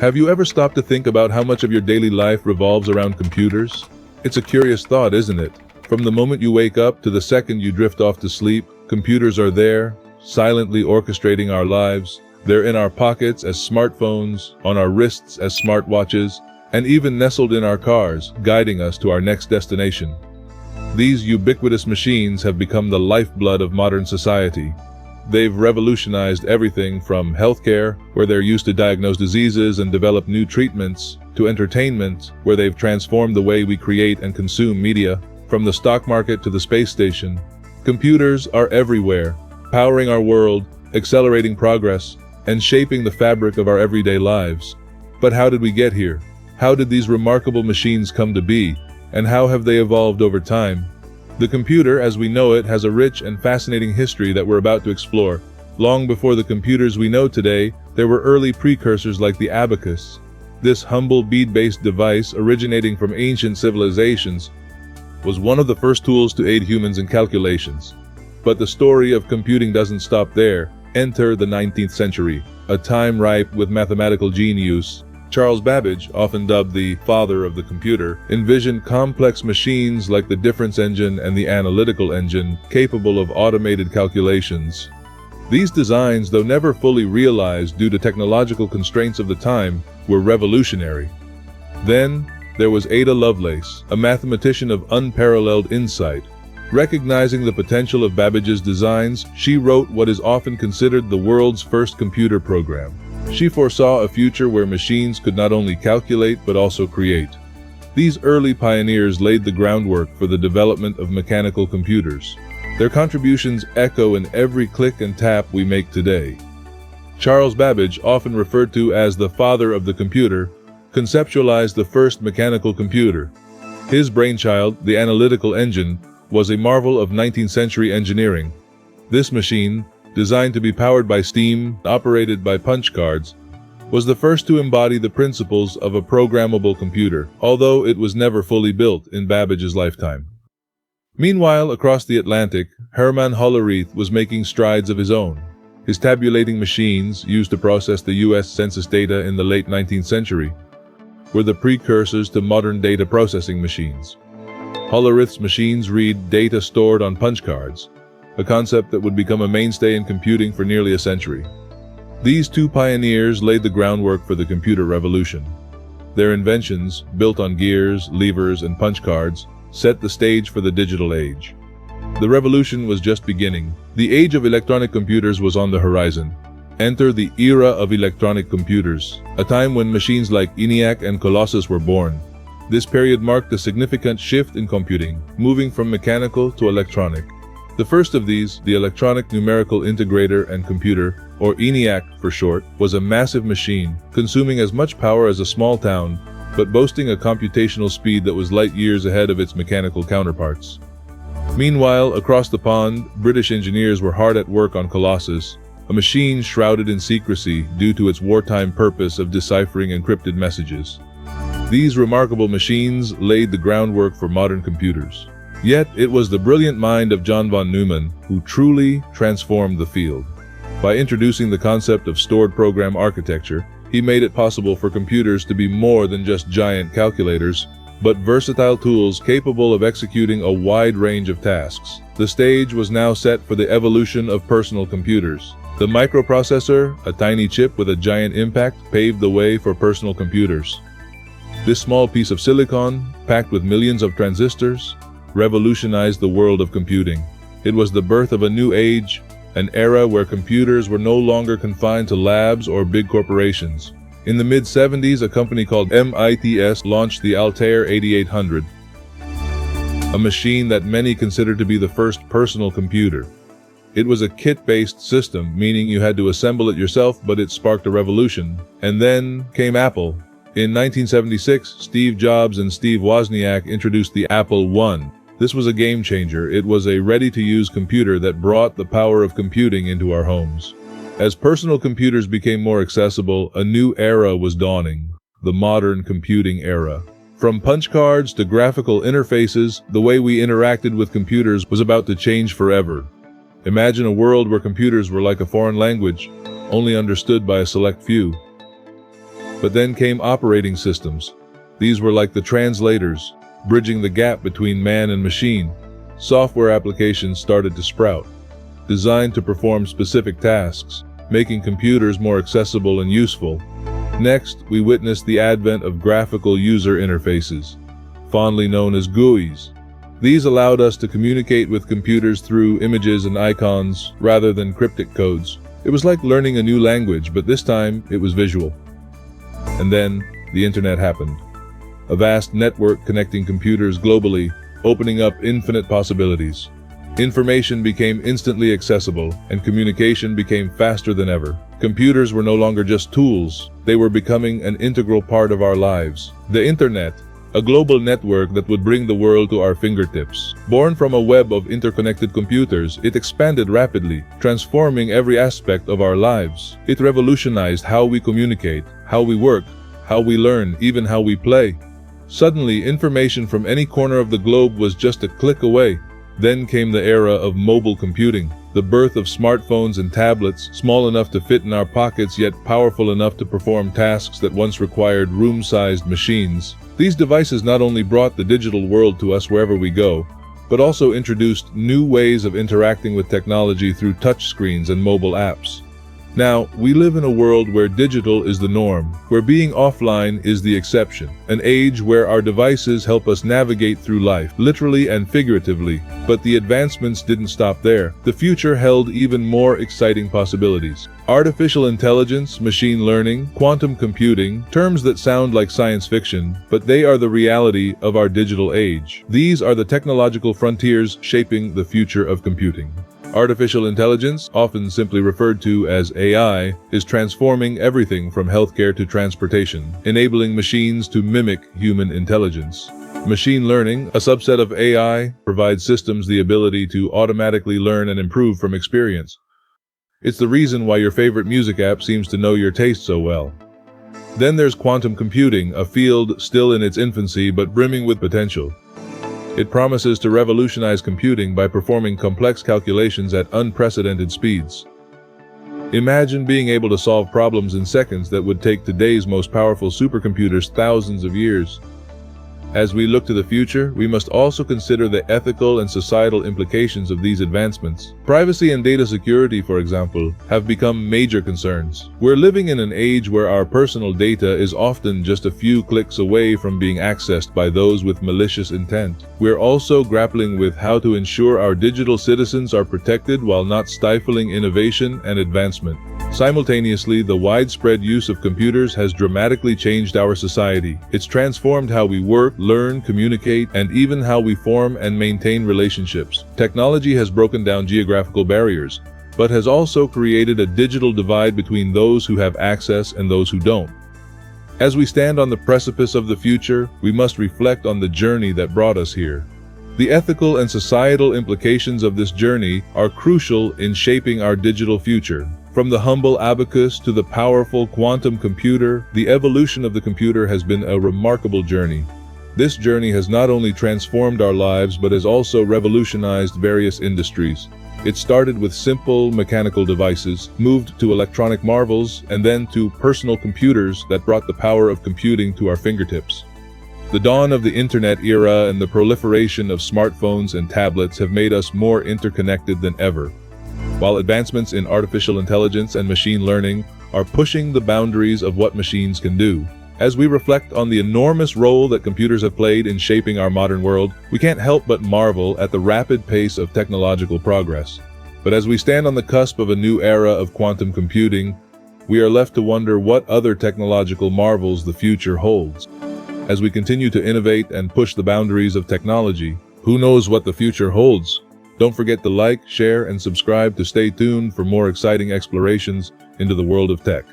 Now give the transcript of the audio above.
Have you ever stopped to think about how much of your daily life revolves around computers? It's a curious thought, isn't it? From the moment you wake up to the second you drift off to sleep, computers are there, silently orchestrating our lives. They're in our pockets as smartphones, on our wrists as smartwatches, and even nestled in our cars, guiding us to our next destination. These ubiquitous machines have become the lifeblood of modern society. They've revolutionized everything from healthcare, where they're used to diagnose diseases and develop new treatments, to entertainment, where they've transformed the way we create and consume media. From the stock market to the space station, computers are everywhere, powering our world, accelerating progress, and shaping the fabric of our everyday lives. But how did we get here? How did these remarkable machines come to be? And how have they evolved over time? The computer, as we know it, has a rich and fascinating history that we're about to explore. Long before the computers we know today, there were early precursors like the abacus. This humble bead-based device, originating from ancient civilizations, was one of the first tools to aid humans in calculations. But the story of computing doesn't stop there. Enter the 19th century, a time ripe with mathematical genius. Charles Babbage, often dubbed the father of the computer, envisioned complex machines like the difference engine and the analytical engine, capable of automated calculations. These designs, though never fully realized due to technological constraints of the time, were revolutionary. Then, there was Ada Lovelace, a mathematician of unparalleled insight. Recognizing the potential of Babbage's designs, she wrote what is often considered the world's first computer program. She foresaw a future where machines could not only calculate but also create. These early pioneers laid the groundwork for the development of mechanical computers. Their contributions echo in every click and tap we make today. Charles Babbage, often referred to as the father of the computer, conceptualized the first mechanical computer. His brainchild, the Analytical Engine, was a marvel of 19th century engineering. This machine, designed to be powered by steam, operated by punch cards, was the first to embody the principles of a programmable computer, although it was never fully built in Babbage's lifetime. Meanwhile, across the Atlantic, Herman Hollerith was making strides of his own. His tabulating machines, used to process the U.S. Census data in the late 19th century, were the precursors to modern data processing machines. Hollerith's machines read data stored on punch cards, a concept that would become a mainstay in computing for nearly a century. These two pioneers laid the groundwork for the computer revolution. Their inventions, built on gears, levers, and punch cards, set the stage for the digital age. The revolution was just beginning. The age of electronic computers was on the horizon. Enter the era of electronic computers, a time when machines like ENIAC and Colossus were born. This period marked a significant shift in computing, moving from mechanical to electronic. The first of these, the Electronic Numerical Integrator and Computer, or ENIAC for short, was a massive machine, consuming as much power as a small town, but boasting a computational speed that was light years ahead of its mechanical counterparts. Meanwhile, across the pond, British engineers were hard at work on Colossus, a machine shrouded in secrecy due to its wartime purpose of deciphering encrypted messages. These remarkable machines laid the groundwork for modern computers. Yet, it was the brilliant mind of John von Neumann who truly transformed the field. By introducing the concept of stored program architecture, he made it possible for computers to be more than just giant calculators, but versatile tools capable of executing a wide range of tasks. The stage was now set for the evolution of personal computers. The microprocessor, a tiny chip with a giant impact, paved the way for personal computers. This small piece of silicon, packed with millions of transistors, revolutionized the world of computing. It was the birth of a new age, an era where computers were no longer confined to labs or big corporations. In the mid-70s, a company called MITS launched the Altair 8800, a machine that many consider to be the first personal computer. It was a kit-based system, meaning you had to assemble it yourself, but it sparked a revolution. And then came Apple. In 1976, Steve Jobs and Steve Wozniak introduced the Apple I. This was a game changer. It was a ready-to-use computer that brought the power of computing into our homes. As personal computers became more accessible, a new era was dawning, the modern computing era. From punch cards to graphical interfaces, the way we interacted with computers was about to change forever. Imagine a world where computers were like a foreign language, only understood by a select few. But then came operating systems. These were like the translators, bridging the gap between man and machine. Software applications started to sprout, designed to perform specific tasks, making computers more accessible and useful. Next, we witnessed the advent of graphical user interfaces, fondly known as GUIs. These allowed us to communicate with computers through images and icons rather than cryptic codes. It was like learning a new language, but this time it was visual. And then, the internet happened. A vast network connecting computers globally, opening up infinite possibilities. Information became instantly accessible, and communication became faster than ever. Computers were no longer just tools, they were becoming an integral part of our lives. The internet, a global network that would bring the world to our fingertips. Born from a web of interconnected computers, it expanded rapidly, transforming every aspect of our lives. It revolutionized how we communicate, how we work, how we learn, even how we play. Suddenly, information from any corner of the globe was just a click away. Then came the era of mobile computing, the birth of smartphones and tablets, small enough to fit in our pockets yet powerful enough to perform tasks that once required room-sized machines. These devices not only brought the digital world to us wherever we go, but also introduced new ways of interacting with technology through touchscreens and mobile apps. Now, we live in a world where digital is the norm, where being offline is the exception, an age where our devices help us navigate through life, literally and figuratively. But the advancements didn't stop there. The future held even more exciting possibilities. Artificial intelligence, machine learning, quantum computing, terms that sound like science fiction, but they are the reality of our digital age. These are the technological frontiers shaping the future of computing. Artificial intelligence, often simply referred to as AI, is transforming everything from healthcare to transportation, enabling machines to mimic human intelligence. Machine learning, a subset of AI, provides systems the ability to automatically learn and improve from experience. It's the reason why your favorite music app seems to know your taste so well. Then there's quantum computing, a field still in its infancy but brimming with potential. It promises to revolutionize computing by performing complex calculations at unprecedented speeds. Imagine being able to solve problems in seconds that would take today's most powerful supercomputers thousands of years. As we look to the future, we must also consider the ethical and societal implications of these advancements. Privacy and data security, for example, have become major concerns. We're living in an age where our personal data is often just a few clicks away from being accessed by those with malicious intent. We're also grappling with how to ensure our digital citizens are protected while not stifling innovation and advancement. Simultaneously, the widespread use of computers has dramatically changed our society. It's transformed how we work, learn, communicate, and even how we form and maintain relationships. Technology has broken down geographical barriers, but has also created a digital divide between those who have access and those who don't. As we stand on the precipice of the future, we must reflect on the journey that brought us here. The ethical and societal implications of this journey are crucial in shaping our digital future. From the humble abacus to the powerful quantum computer, the evolution of the computer has been a remarkable journey. This journey has not only transformed our lives, but has also revolutionized various industries. It started with simple mechanical devices, moved to electronic marvels, and then to personal computers that brought the power of computing to our fingertips. The dawn of the internet era and the proliferation of smartphones and tablets have made us more interconnected than ever, while advancements in artificial intelligence and machine learning are pushing the boundaries of what machines can do. As we reflect on the enormous role that computers have played in shaping our modern world, we can't help but marvel at the rapid pace of technological progress. But as we stand on the cusp of a new era of quantum computing, we are left to wonder what other technological marvels the future holds. As we continue to innovate and push the boundaries of technology, who knows what the future holds? Don't forget to like, share, and subscribe to stay tuned for more exciting explorations into the world of tech.